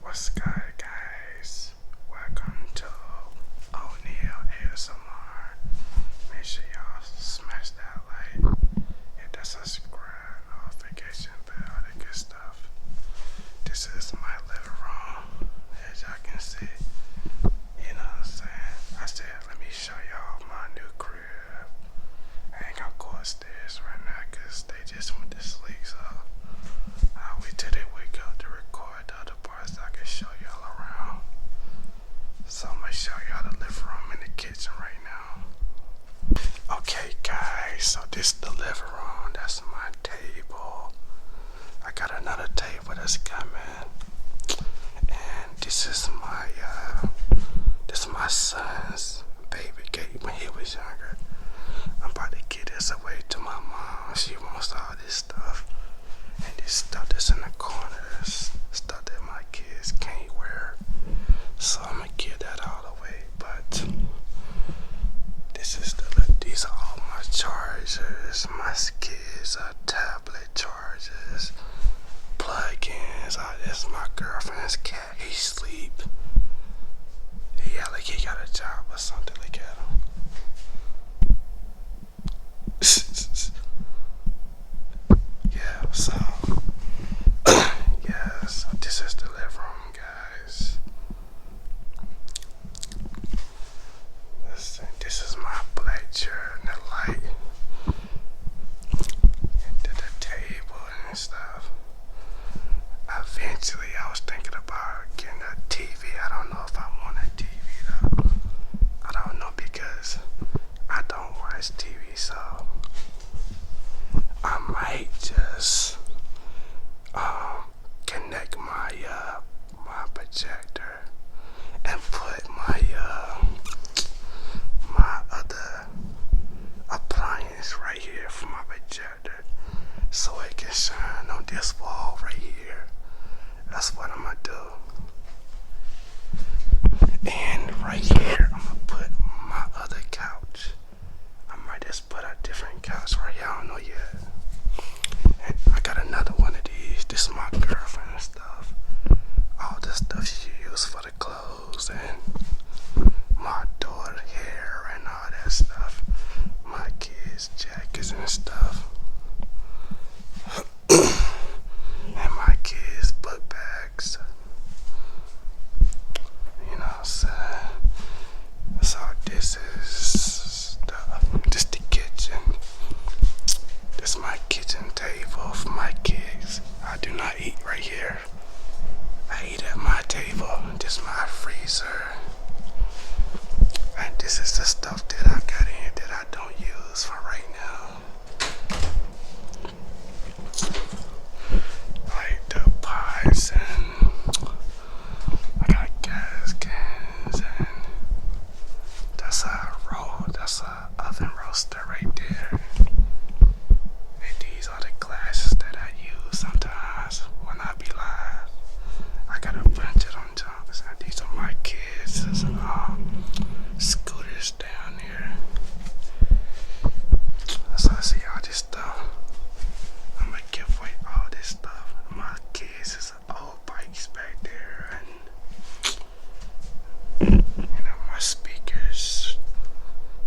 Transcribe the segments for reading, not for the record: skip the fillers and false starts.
What's good, guys? Welcome to Oneilasmr. Make sure y'all smash that like, hit that subscribe, notification bell, all that good stuff. This is my living room, as y'all can see. You know what I'm saying? I said, let me show y'all my new crib. I ain't gonna go upstairs right now because they just went to sleep, so I'll wait till they wake up to record the other parts so I can show y'all around. So I'm gonna show y'all the living room and the kitchen right now. Okay guys, so this is the living room. That's my table. I got another table that's coming. And this is my son's baby gate when he was younger. I'm about to give this away to my mom. She wants all this stuff. And this stuff that's in the corners, stuff that my kids can't wear. So I'm gonna give that all away. But these are all my chargers, my kids' tablet chargers, plug-ins. This is my girlfriend's cat. He sleep. Yeah, like he got a job or something. Look at him. Yeah, so yeah, so this is the living room, guys. Listen, this is my black chair and the light, and the table and stuff. Eventually, I was thinking about getting a TV. I don't know if I want a TV though. I don't know because I don't watch TV, so I might just connect my my projector and put my my other appliance right here for my projector so it can shine on this wall right here. That's what I'm gonna do. And right here I'm gonna put my other couch. I might just put a different couch right here. I don't know yet. And I got another one of these. This is my girlfriend stuff. All the stuff she use for the clothes and my daughter hair and all that stuff. My kids' jackets and stuff. And my kids' book bags. You know what I'm saying? So this is the kitchen. This is my kitchen table for my kids. I do not eat right here. I eat at my table. This is my freezer. And this is the stuff that I got in here that I don't use for right now. Like the pies and I got gas cans and that's a oven roaster right there. And these are the glasses that I use sometimes when I be live. I got a bunch of them jumps. And these are my kids' scooters down there. So I see all this stuff. I'm gonna give away all this stuff. My kids is old bikes back there and my speakers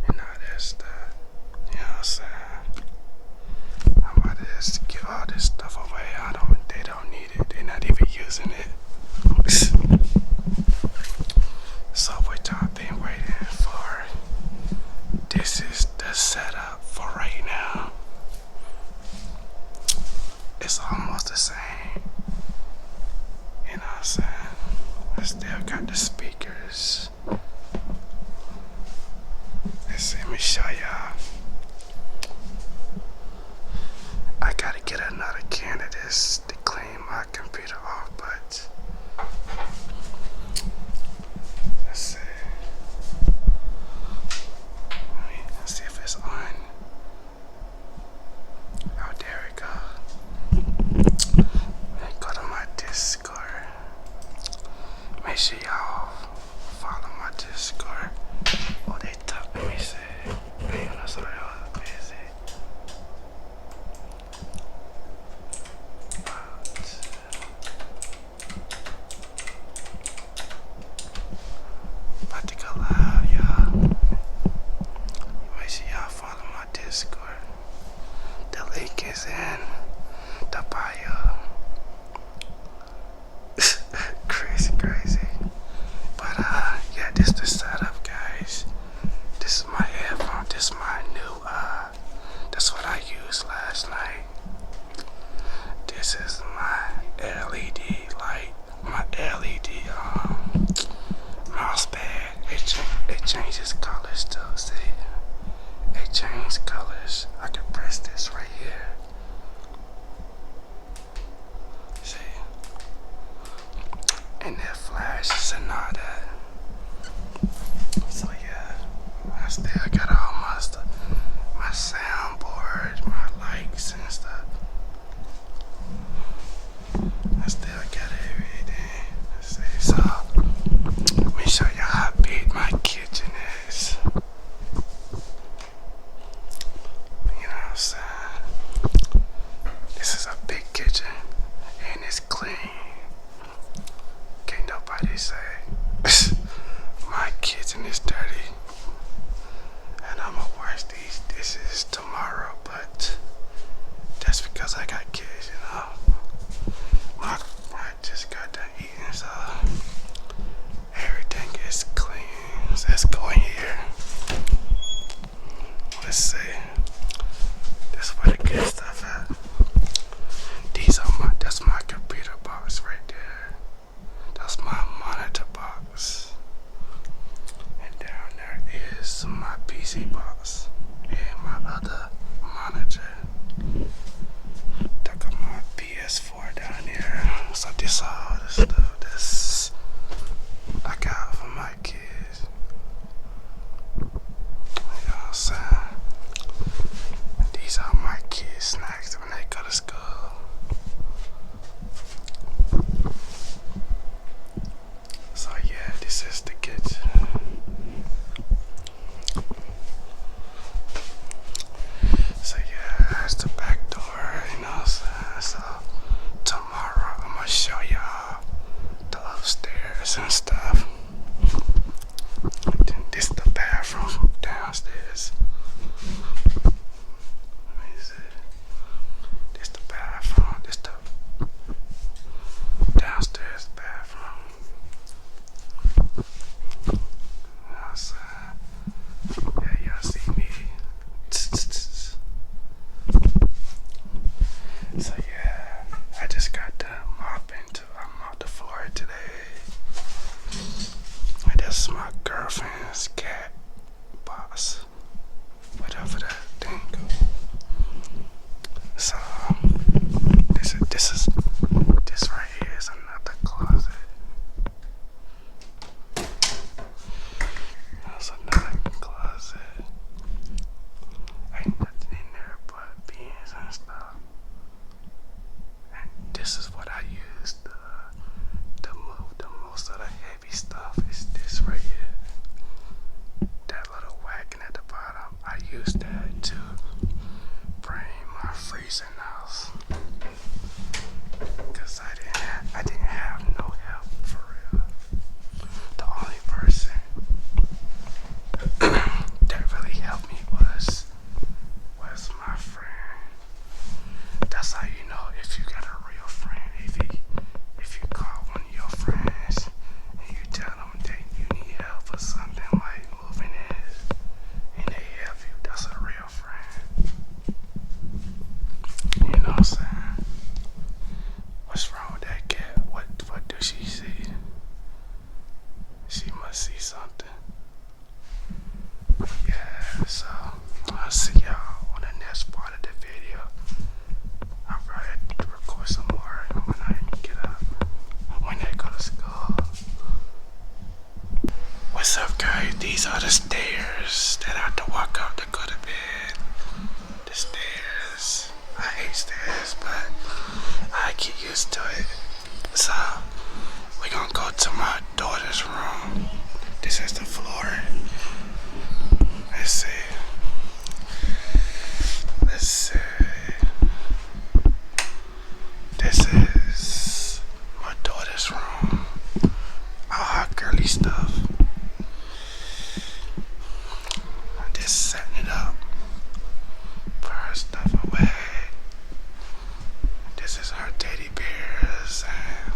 and all that stuff. You know what I'm saying? I'm about to just give all this stuff away. They don't need it. They're not even using it. So what y'all been waiting for? This is the setup for right now. It's almost the same. You know what I'm saying? I still got the speakers. Let's see, let me show y'all. I gotta get another can of this to clean my computer off, but let's see. Let's see if it's on. Oh, there we go. Go to my Discord. Make sure y'all follow my Discord. Oh, they talk. Let me see. Man, that's what I was busy. But and their flashes and all that. So yeah, I still got all my stuff, my soundboard, my lights and stuff. I still got everything. Let's see. So let me show you how big my kitchen is. You know what I'm saying? This is a big kitchen and it's clean. Can't nobody say my kitchen is dirty. And I'ma wash these dishes tomorrow, but that's because I got kids, you know. I just got done eating, so everything is clean. So let's go in here. Let's see. This is where the good stuff at. That's my computer box right there. That's my monitor box. And down there is my PC box and my other monitor. Got my PS4 down here. So this all the stuff this I got for my kids. You know what I'm saying? These are my kids' snacks when they go to school. So yeah, this is the kitchen. So yeah, that's the back door, you know what I'm saying? So tomorrow I'm gonna show y'all the upstairs and stuff. Then this is the bathroom downstairs. Let me see. This the bathroom. This the downstairs bathroom. You know what I'm saying? Yeah, y'all see me. So yeah, I just got done mopped the floor today. And that's my girlfriend's cat box. Whatever that thing goes. So this right here is another closet. That's another closet. Ain't nothing in there but beans and stuff. And this is what I use to move the most of the heavy stuff is this right here. That little wagon at the bottom. I use that to bring my freezer house. Cause I didn't have no help for real. The only person that really helped me was my friend. That's how you know if you got a real friend. If you call one of your friends and you tell them that you need help for something like moving in, and they help you, that's a real friend. You know what I'm saying? What's wrong with that cat? What do she see? She must see something. Yeah, so I'll see y'all on the next part of the video. I'll probably have to record some more when I get up, when they go to school. What's up, guys? These are the stairs that I have to walk up to go to bed. The stairs. I hate stairs, but I get used to it. So we're gonna go to my daughter's room. This is the floor. Let's see. This is my daughter's room. All her girly stuff. I'm just setting it up. Put her stuff away. This is her teddy bears and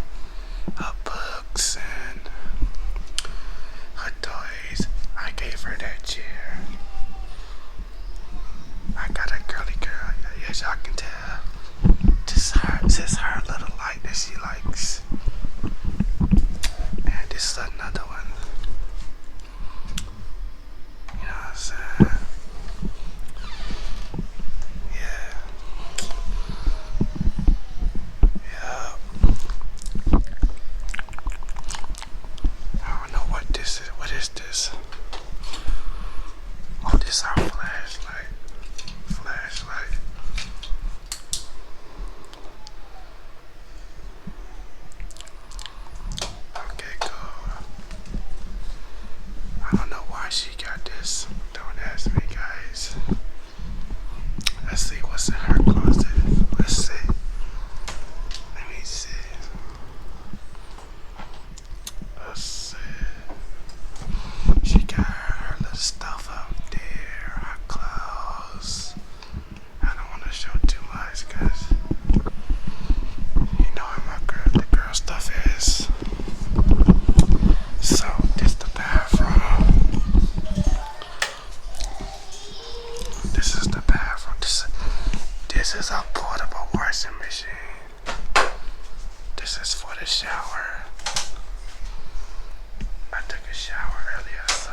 took a shower earlier, so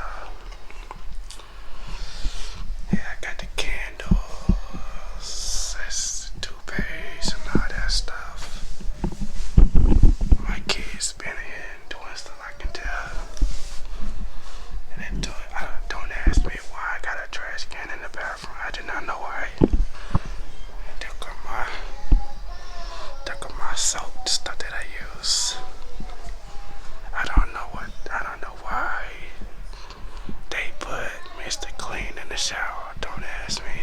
yeah, I got the candles, toothpaste, and all that stuff. My kids been here doing stuff I can tell. And don't ask me why I got a trash can in the bathroom. I did not know why. Took my soap, the stuff that I use. I don't know why they put Mr. Clean in the shower. Don't ask me.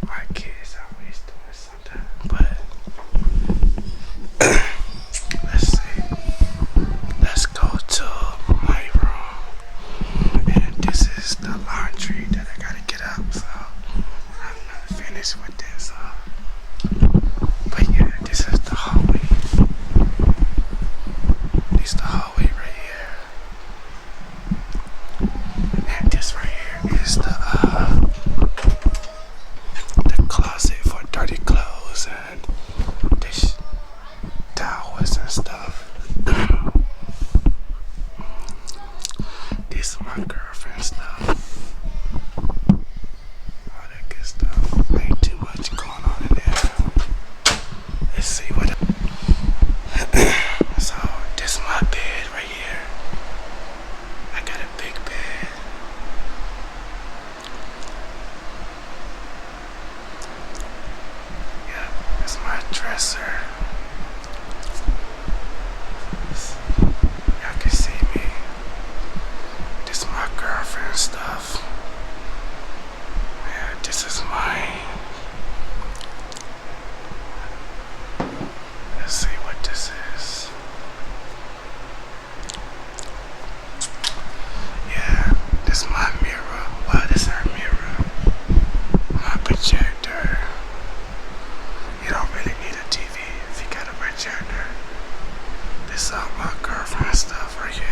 My kids always doing something. But let's see. Let's go to my room. And this is the laundry that I gotta get up. So I'm not finished with this. But yeah, this is the hallway. This is the hallway right here. And this right here is the closet for dirty clothes and dish towels and stuff. This is my girlfriend's stuff. All that good stuff. Ain't too much going on in there. Let's see what. So this is my bed right here. I got a big bed. Yeah, this is my dresser. Y'all can see me. This is my girlfriend's stuff. Yeah, this is mine. Let's see what this is. Yeah, this is my mirror. Well, this is her mirror. My projector. You don't really need a TV if you got a projector. This is all my girlfriend's stuff right here.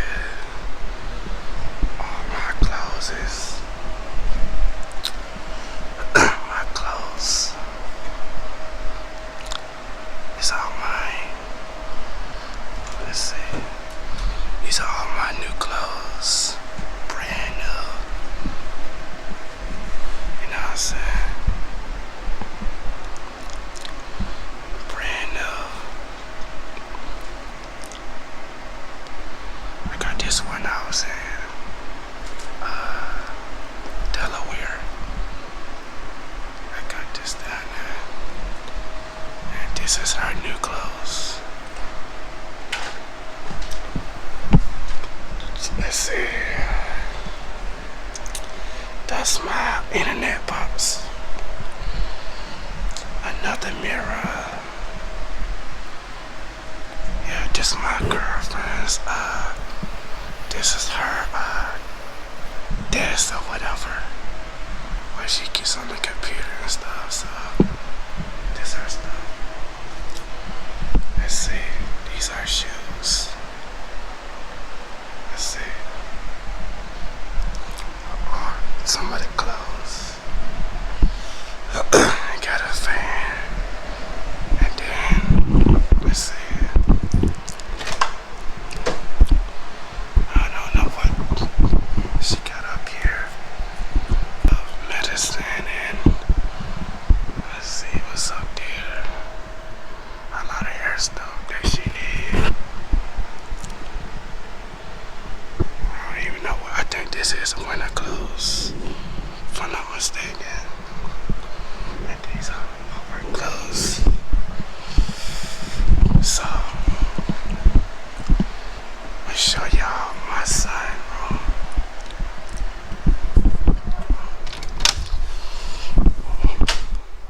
All my clothes is my clothes. It's all mine. Let's see. These are all my new clothes. Brand new. You know what I'm saying? Brand new. I got this one I was in Delaware. I got this down there. And this is her new clothes. Let's see. That's my internet box. Another mirror. Yeah, this is my girlfriend's. This is her desk or whatever, where she gets on the computer and stuff. So this is her stuff. Let's see. These are shoes. Let's see. Some of the clothes. Got a fan. And then, let's see. I don't know what she got up here. Medicine and let's see what's up there. A lot of hair stuff that she need. I don't even know what. I think this is winter clothes, if I'm not mistaken. And these are all her clothes. So I'll show y'all my side room.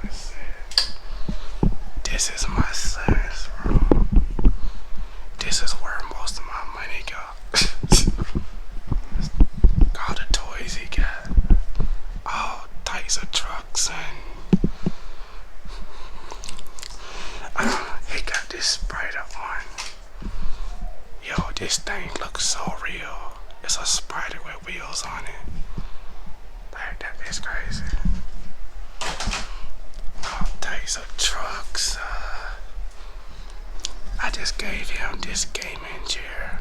Let's see. This is my son's room. This is where most of my money go. All the toys he got. All types of trucks and he got this Spider on. Yo, this thing looks so real. It's a spider with wheels on it. Like, that is crazy. All types of trucks. I just gave him this gaming chair.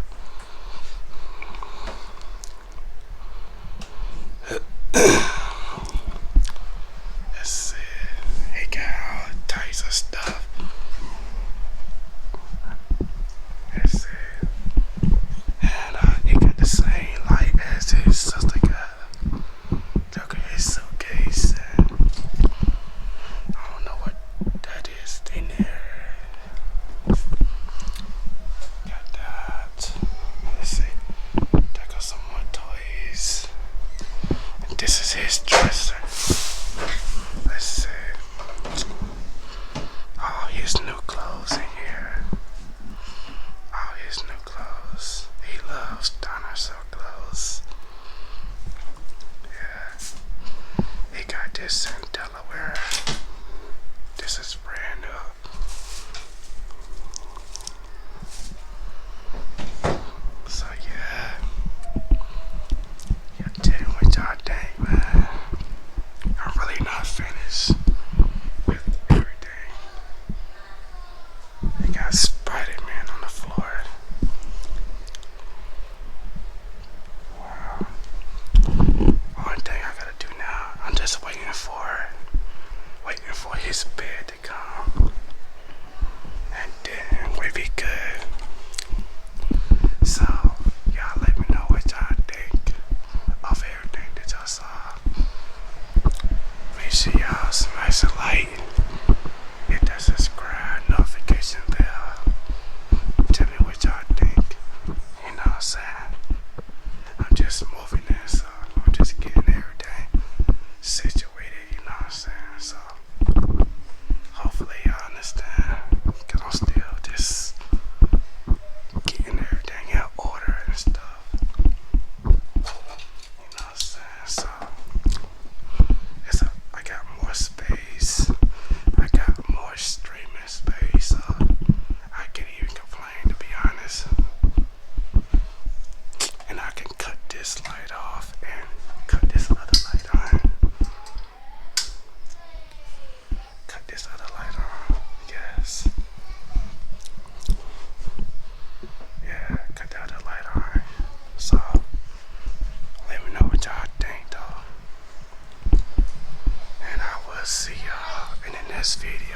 see y'all in the next video.